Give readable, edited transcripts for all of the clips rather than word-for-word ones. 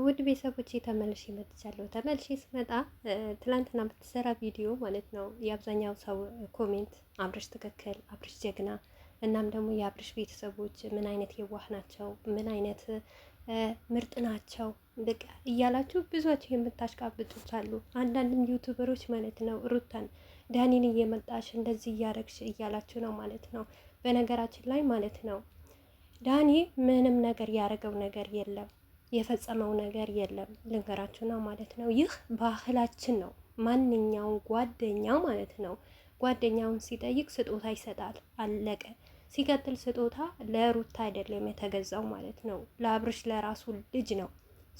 ውድ ቤተሰቦቼ ተመልሼ መጥቻለሁ። ተመልሼ ስመጣ ትላንትና በተሰራ ቪዲዮ ማለት ነው የአብዛኛው ሰው ኮሜንት አብርሽ ትክክል፣ አብርሽ ጀግና፣ እናም ደግሞ የአብርሽ ቤተሰቦች ምን አይነት የዋህ ናቸው፣ ምን አይነት ምርጥ ናቸው በቃ እያላችሁ ብዙዎች የምታሽቃብጡት አሉ። አንዳንድም ዩቱበሮች ማለት ነው ሩታን ዳኒን እየመጣሽ እንደዚህ እያረግሽ እያላችሁ ነው ማለት ነው። በነገራችን ላይ ማለት ነው ዳኒ ምንም ነገር ያደረገው ነገር የለም፣ የፈጸመው ነገር የለም። ልንገራችሁ ነው ማለት ነው። ይህ ባህላችን ነው። ማንኛውም ጓደኛ ማለት ነው ጓደኛውን ሲጠይቅ ስጦታ ይሰጣል። አለቀ። ሲቀጥል ስጦታ ለሩታ አይደለም የተገዛው ማለት ነው። ለአብርሽ ለራሱ ልጅ ነው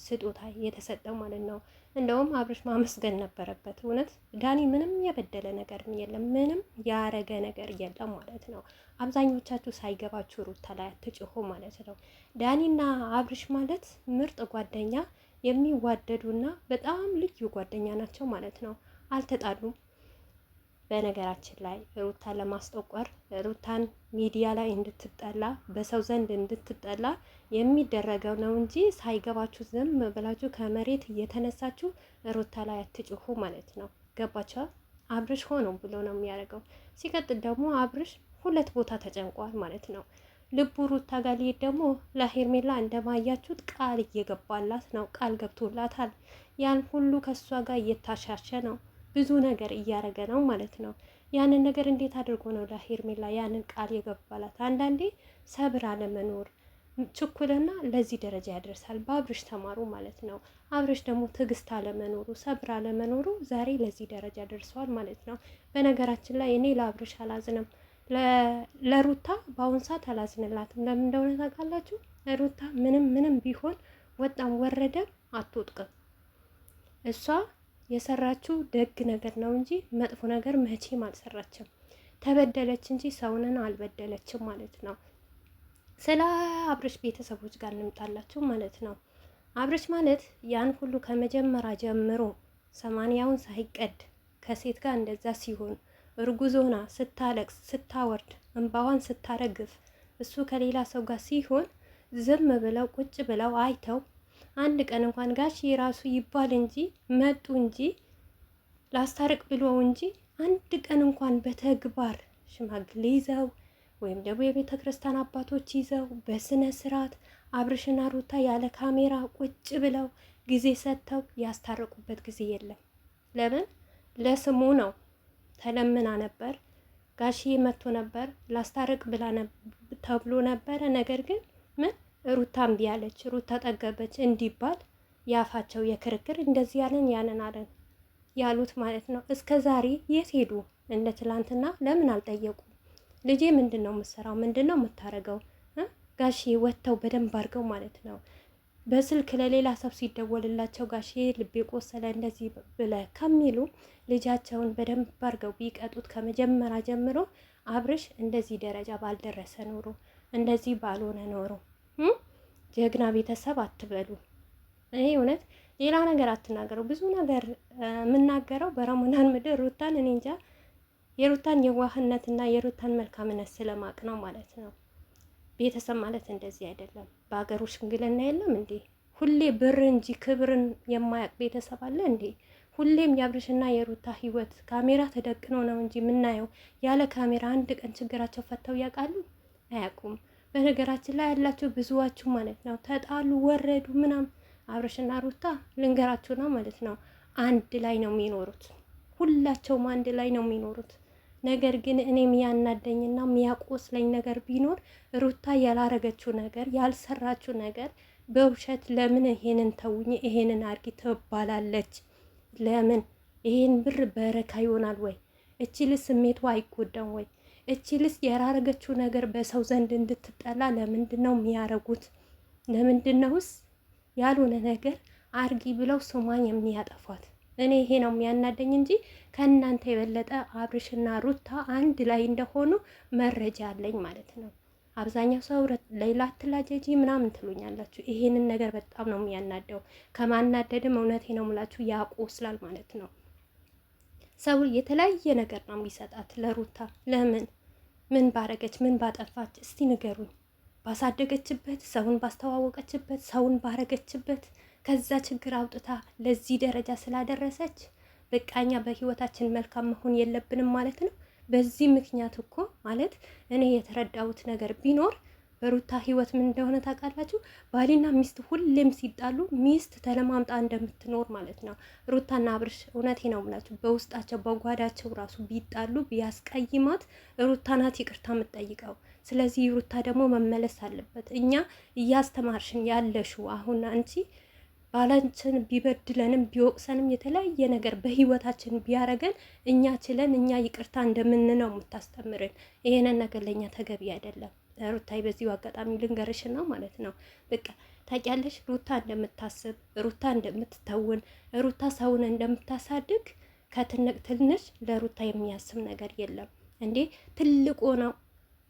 ስጦታ የተሰጠው ማለት ነው። እንደውም አብርሽ ማመስገን ነበረበት። እውነት ዳኒ ምንም የበደለ ነገር የለም፣ ምንም ያረገ ነገር የለም ማለት ነው። አብዛኞቻችሁ ሳይገባችሁ ሩታ ላይ አትጭሆ ማለት ነው። ዳኒና አብርሽ ማለት ምርጥ ጓደኛ፣ የሚዋደዱና በጣም ልዩ ጓደኛ ናቸው ማለት ነው። አልተጣሉም። በነገራችን ላይ ሩታን ለማስጠቆር ሩታን ሚዲያ ላይ እንድትጠላ በሰው ዘንድ እንድትጠላ የሚደረገው ነው እንጂ ሳይገባችሁ ዝም ብላችሁ ከመሬት እየተነሳችሁ ሩታ ላይ አትጭሁ ማለት ነው። ገባችሁ? አብርሽ ሆኖ ብሎ ነው የሚያደርገው። ሲቀጥል ደግሞ አብርሽ ሁለት ቦታ ተጨንቋል ማለት ነው። ልቡ ሩታ ጋር ሊሄድ ደግሞ ለሄርሜላ እንደማያችሁት ቃል እየገባላት ነው። ቃል ገብቶላታል። ያን ሁሉ ከእሷ ጋር እየታሻሸ ነው። ብዙ ነገር እያረገ ነው ማለት ነው። ያንን ነገር እንዴት አድርጎ ነው ለሄርሜላ ያንን ቃል የገባላት? አንዳንዴ ሰብር አለመኖር ችኩልና ለዚህ ደረጃ ያደርሳል። በአብርሽ ተማሩ ማለት ነው። አብርሽ ደግሞ ትዕግስት አለመኖሩ፣ ሰብር አለመኖሩ ዛሬ ለዚህ ደረጃ ደርሰዋል ማለት ነው። በነገራችን ላይ እኔ ለአብርሽ አላዝንም፣ ለሩታ በአሁን ሰዓት አላዝንላትም። ለምን እንደሆነ ታውቃላችሁ? ሩታ ምንም ቢሆን ወጣም ወረደም አትወጥቅም። እሷ የሰራችው ደግ ነገር ነው እንጂ መጥፎ ነገር መቼም አልሰራችም። ተበደለች እንጂ ሰውንን አልበደለችም ማለት ነው። ስለ አብርሽ ቤተሰቦች ጋር እንምጣላችሁ ማለት ነው። አብርሽ ማለት ያን ሁሉ ከመጀመሪያ ጀምሮ 80ውን ሳይቀድ ከሴት ጋር እንደዛ ሲሆን እርጉዞና ስታለቅስ ስታወርድ እንባዋን ስታረግፍ እሱ ከሌላ ሰው ጋር ሲሆን ዝም ብለው ቁጭ ብለው አይተው አንድ ቀን እንኳን ጋሽ የራሱ ይባል እንጂ መጡ እንጂ ላስታርቅ ብሎ እንጂ አንድ ቀን እንኳን በተግባር ሽማግሌ ይዘው ወይም ደግሞ የቤተ ክርስቲያን አባቶች ይዘው በስነ ስርዓት አብርሽና ሩታ ያለ ካሜራ ቁጭ ብለው ጊዜ ሰጥተው ያስታርቁበት ጊዜ የለም። ለምን? ለስሙ ነው። ተለምና ነበር፣ ጋሽዬ መጥቶ ነበር ላስታርቅ ብላ ተብሎ ነበረ። ነገር ግን ምን ሩታ እምቢ አለች፣ ሩታ ጠገበች እንዲባል ያፋቸው የክርክር እንደዚህ ያለን ያንን አለን ያሉት ማለት ነው። እስከ ዛሬ የት ሄዱ? እንደ ትላንትና ለምን አልጠየቁም? ልጄ ምንድን ነው የምትሰራው? ምንድን ነው የምታረገው? ጋሼ ወጥተው በደንብ አድርገው ማለት ነው በስልክ ለሌላ ሰው ሲደወልላቸው ጋሼ ልቤ ቆሰለ እንደዚህ ብለ ከሚሉ ልጃቸውን በደንብ አድርገው ቢቀጡት ከመጀመሪያ ጀምሮ አብርሽ እንደዚህ ደረጃ ባልደረሰ ኖሮ፣ እንደዚህ ባልሆነ ኖሮ። ጀግና ቤተሰብ አትበሉ። እኔ እውነት ሌላ ነገር አትናገሩ። ብዙ ነገር የምናገረው በረመዳን ምድር ሩታን እኔ እንጃ የሩታን የዋህነትና የሩታን መልካምነት ስለማቅ ነው ማለት ነው። ቤተሰብ ማለት እንደዚህ አይደለም። በሀገሩ ሽምግልና የለም እንዴ? ሁሌ ብር እንጂ ክብርን የማያውቅ ቤተሰብ አለ እንዴ? ሁሌም የአብርሽና የሩታ ህይወት ካሜራ ተደቅኖ ነው እንጂ የምናየው። ያለ ካሜራ አንድ ቀን ችግራቸው ፈተው ያውቃሉ? አያውቁም። በነገራችን ላይ ያላችሁ ብዙዋችሁ ማለት ነው ተጣሉ ወረዱ ምናም አብርሽና ሩታ ልንገራችሁ ነው ማለት ነው አንድ ላይ ነው የሚኖሩት። ሁላቸውም አንድ ላይ ነው የሚኖሩት። ነገር ግን እኔ የሚያናደኝና የሚያቆስለኝ ነገር ቢኖር ሩታ ያላረገችው ነገር ያልሰራችው ነገር በውሸት ለምን ይሄንን ተውኝ ይሄንን አርጊ ትባላለች? ለምን ይሄን ብር በረካ ይሆናል ወይ? እቺ ልጅ ስሜቷ አይጎዳም ወይ? እቺ ልጅ ያላረገችው ነገር በሰው ዘንድ እንድትጠላ ለምንድን ነው የሚያረጉት? ለምንድን ነውስ ያልሆነ ነገር አርጊ ብለው ስሟን የሚያጠፏት? እኔ ይሄ ነው የሚያናደኝ እንጂ ከእናንተ የበለጠ አብርሽና ሩታ አንድ ላይ እንደሆኑ መረጃ አለኝ ማለት ነው። አብዛኛው ሰው ሌላ አትላጀጂ ምናምን ትሉኛላችሁ። ይሄንን ነገር በጣም ነው የሚያናደው። ከማናደድም እውነቴ ነው የምላችሁ ያቆስላል ማለት ነው። ሰው የተለያየ ነገር ነው የሚሰጣት ለሩታ። ለምን? ምን ባረገች? ምን ባጠፋች? እስቲ ንገሩኝ። ባሳደገችበት፣ ሰውን ባስተዋወቀችበት፣ ሰውን ባረገችበት ከዛ ችግር አውጥታ ለዚህ ደረጃ ስላደረሰች በቃ እኛ በህይወታችን መልካም መሆን የለብንም ማለት ነው። በዚህ ምክንያት እኮ ማለት እኔ የተረዳሁት ነገር ቢኖር በሩታ ህይወት ምን እንደሆነ ታውቃላችሁ? ባልና ሚስት ሁሌም ሲጣሉ ሚስት ተለማምጣ እንደምትኖር ማለት ነው። ሩታና አብርሽ እውነቴ ነው ብላችሁ በውስጣቸው በጓዳቸው ራሱ ቢጣሉ ቢያስቀይማት ሩታ ናት ይቅርታ የምትጠይቀው። ስለዚህ ሩታ ደግሞ መመለስ አለበት። እኛ እያስተማርሽን ያለሽው አሁን አንቺ ባላችን ቢበድለንም ቢወቅሰንም የተለያየ ነገር በህይወታችን ቢያረገን እኛ ችለን እኛ ይቅርታ እንደምንነው የምታስተምርን። ይሄንን ነገር ለእኛ ተገቢ አይደለም። ሩታይ በዚሁ አጋጣሚ ልንገርሽና ማለት ነው በቃ ታውቂያለሽ፣ ሩታ እንደምታስብ ሩታ እንደምትተውን ሩታ ሰውን እንደምታሳድግ ከትንቅ ትንሽ ለሩታ የሚያስብ ነገር የለም እንዴ።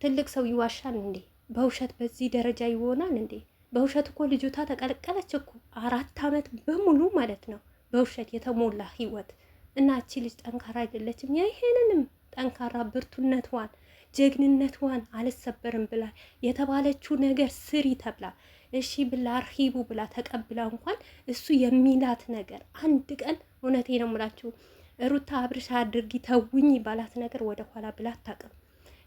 ትልቅ ሰው ይዋሻል እንዴ? በውሸት በዚህ ደረጃ ይሆናል እንዴ? በውሸት እኮ ልጅቷ ተቀለቀለች እኮ 4 ዓመት በሙሉ ማለት ነው በውሸት የተሞላ ህይወት። እና እቺ ልጅ ጠንካራ አይደለችም። ይሄንንም ጠንካራ ብርቱነቷን ጀግንነቷን አልሰበርም ብላ የተባለችው ነገር ስሪ ተብላ እሺ ብላ አርሂቡ ብላ ተቀብላ እንኳን እሱ የሚላት ነገር አንድ ቀን እውነቴ ነው የምላችሁ ሩታ አብርሽ አድርጊ ተውኝ ባላት ነገር ወደ ኋላ ብላ አታውቅም።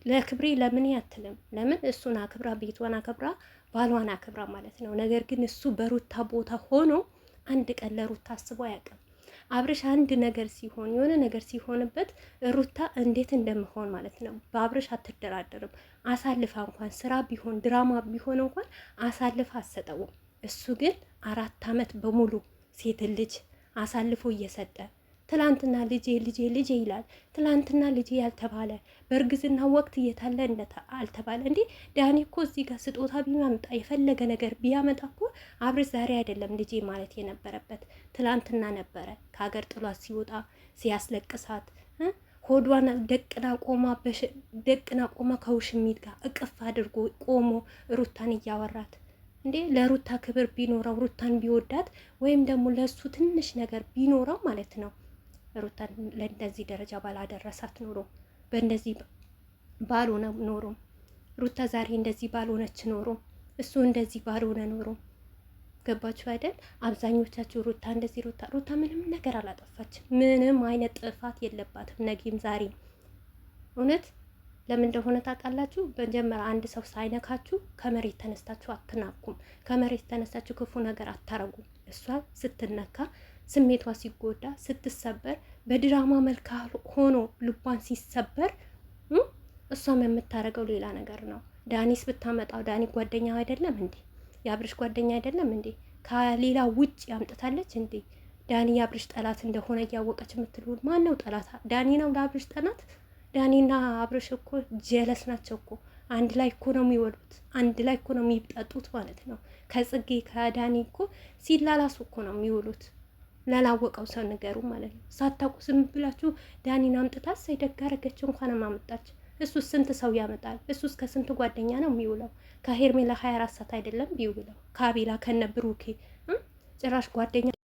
ለክብሬ ለምን አትልም። ለምን እሱን አክብራ ቤቷን አክብራ ባሏን አክብራ ማለት ነው። ነገር ግን እሱ በሩታ ቦታ ሆኖ አንድ ቀን ለሩታ አስቦ አያውቅም። አብርሽ አንድ ነገር ሲሆን የሆነ ነገር ሲሆንበት ሩታ እንዴት እንደምሆን ማለት ነው በአብርሽ አትደራደርም። አሳልፋ እንኳን ስራ ቢሆን ድራማ ቢሆን እንኳን አሳልፋ አትሰጠውም። እሱ ግን 4 ዓመት በሙሉ ሴት ልጅ አሳልፎ እየሰጠ ትላንትና ልጄ ልጄ ልጄ ይላል። ትላንትና ልጄ ያልተባለ በእርግዝና ወቅት እየታለ አልተባለ እንዴ? ዳኒ እኮ እዚህ ጋር ስጦታ ቢያመጣ የፈለገ ነገር ቢያመጣ እኮ አብርሽ ዛሬ አይደለም ልጄ ማለት የነበረበት ትላንትና ነበረ። ከሀገር ጥሏት ሲወጣ ሲያስለቅሳት ሆዷን ደቅና ቆማ ከውሽሚት ጋር እቅፍ አድርጎ ቆሞ ሩታን እያወራት እንዴ ለሩታ ክብር ቢኖረው ሩታን ቢወዳት ወይም ደግሞ ለሱ ትንሽ ነገር ቢኖረው ማለት ነው ሩታን ለእንደዚህ ደረጃ ባላደረሳት ኖሮ በእንደዚህ ባልሆነ ኖሮ ሩታ ዛሬ እንደዚህ ባልሆነች ኖሮ እሱ እንደዚህ ባልሆነ ኖሮ። ገባችሁ አይደል? አብዛኞቻችሁ ሩታ እንደዚህ ሩታ ምንም ነገር አላጠፋችም። ምንም አይነት ጥፋት የለባትም። ነጊም ዛሬም እውነት ለምን እንደሆነ ታውቃላችሁ? በመጀመሪያ አንድ ሰው ሳይነካችሁ ከመሬት ተነስታችሁ አትናኩም። ከመሬት ተነስታችሁ ክፉ ነገር አታረጉም። እሷ ስትነካ ስሜቷ ሲጎዳ ስትሰበር በድራማ መልክ ሆኖ ልቧን ሲሰበር እሷም የምታረገው ሌላ ነገር ነው። ዳኒስ ብታመጣው ዳኒ ጓደኛ አይደለም እንዴ? የአብርሽ ጓደኛ አይደለም እንዴ? ከሌላ ውጭ ያምጥታለች እንዴ? ዳኒ የአብርሽ ጠላት እንደሆነ እያወቀች የምትሉት ማን ነው ጠላት? ዳኒ ነው ለአብርሽ ጠላት? ዳኒና አብርሽ እኮ ጀለስ ናቸው እኮ። አንድ ላይ እኮ ነው የሚወሉት፣ አንድ ላይ እኮ ነው የሚጠጡት ማለት ነው። ከጽጌ ከዳኒ እኮ ሲላላሱ እኮ ነው የሚውሉት። ላላወቀው ሰው ንገሩ ማለት ነው። ሳታውቁ ዝም ብላችሁ ዳኒን አምጥታ ሳይደጋረገች እንኳን ማመጣች። እሱ ስንት ሰው ያመጣል? እሱ እስከ ስንት ጓደኛ ነው የሚውለው? ከሄርሜላ 24 ሰዓት አይደለም ቢውለው ከአቤላ ከነ ብሩኬ ጭራሽ ጓደኛ